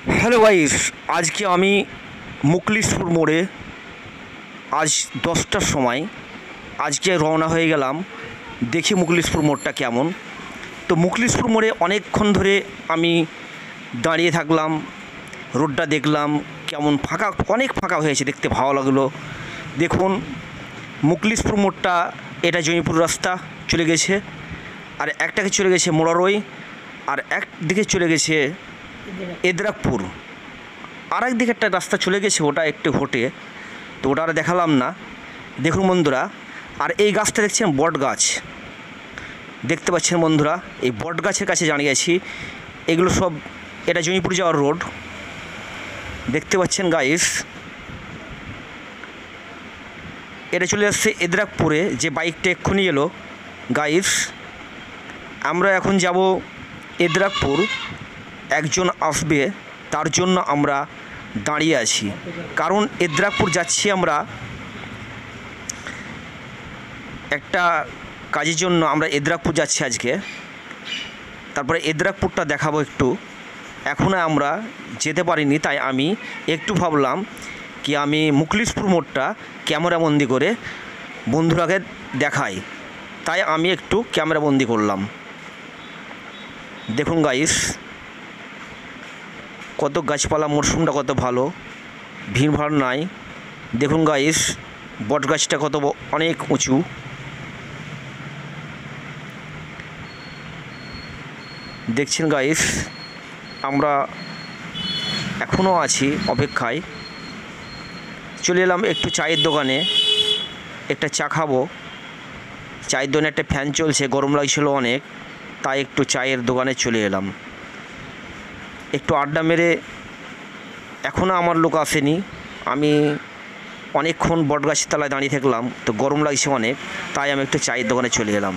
Hello guys, আজকে আমি মুকলিশপুর মোড়ে আজ 10টার সময় আজকে রওনা হয়ে গেলাম। দেখি মুকলিশপুর মোড়টা কেমন। তো মুকলিশপুর মোড়ে অনেকক্ষণ ধরে আমি দাঁড়িয়ে থাকলাম, রোডটা দেখলাম কেমন ফাঁকা, অনেক ফাঁকা হয়েছে, দেখতে ভালো লাগলো। দেখুন মুকলিশপুর মোড়টা, এটা জয়পুর রাস্তা চলে গেছে, আর একটাকে চলে গেছে মোড়ারই, আর একদিকে চলে গেছে এদ্রাকপুর, আর একদিকে একটা রাস্তা চলে গেছে, ওটা একটু হোটে, তো ওটা আর দেখালাম না। দেখুন বন্ধুরা, আর এই গাছটা দেখছেন বট গাছ, দেখতে পাচ্ছেন বন্ধুরা, এই বট গাছের কাছে দাঁড়িয়ে আছি। এগুলো সব, এটা জয়পুর যাওয়ার রোড, দেখতে পাচ্ছেন গাইস। এটা চলে আসছে এদ্রাকপুরে, যে বাইকটা এক্ষুনি এলো গাইস। আমরা এখন যাব এদ্রাকপুর, একজন আসবে, তার জন্য আমরা দাঁড়িয়ে আছি। কারণ এদ্রাকপুর যাচ্ছি আমরা একটা কাজের জন্য, আমরা এদ্রাকপুর যাচ্ছি আজকে। তারপরে এদ্রাকপুরটা দেখাবো একটু। এখনও আমরা যেতে পারিনি, তাই আমি একটু ভাবলাম কি আমি মুকলিশপুর মোড়টা ক্যামেরাবন্দি করে বন্ধুরাকে দেখাই, তাই আমি একটু ক্যামেরাবন্দি করলাম। দেখুন গাইস, কত গাছপালা, মরশুমটা কত ভালো, ভিড়ভাড় নাই। দেখুন গাইস, বট গাছটা কত অনেক উঁচু। দেখছেন গাইস, আমরা এখনও আছি অপেক্ষায়। চলে এলাম একটু চায়ের দোকানে, একটা চা খাবো। চায়ের দোকানে একটা ফ্যান চলছে, গরম লাগছিল অনেক, তাই একটু চায়ের দোকানে চলে এলাম, একটু আড্ডা মেরে। এখনও আমার লোক আসেনি, আমি অনেকক্ষণ বটগাছের তলায় দাঁড়িয়ে থাকলাম, তো গরম লাগছে অনেক, তাই আমি একটু চায়ের দোকানে চলে এলাম।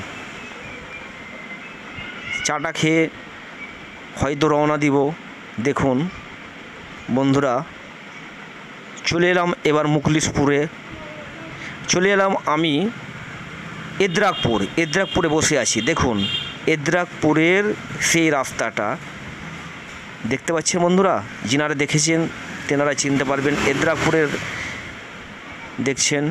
চাটা খেয়ে হয়তো রওনা দিব। দেখুন বন্ধুরা, চলে এলাম এবার মুকলিশপুরে, চলে এলাম আমি এদ্রাকপুরে বসে আছি। দেখুন এদ্রাকপুরের সেই রাস্তাটা দেখতে পাচ্ছেন বন্ধুরা, যিনারা দেখেছেন তেনারা চিনতে পারবেন। এদ্রাকপুরের দেখছেন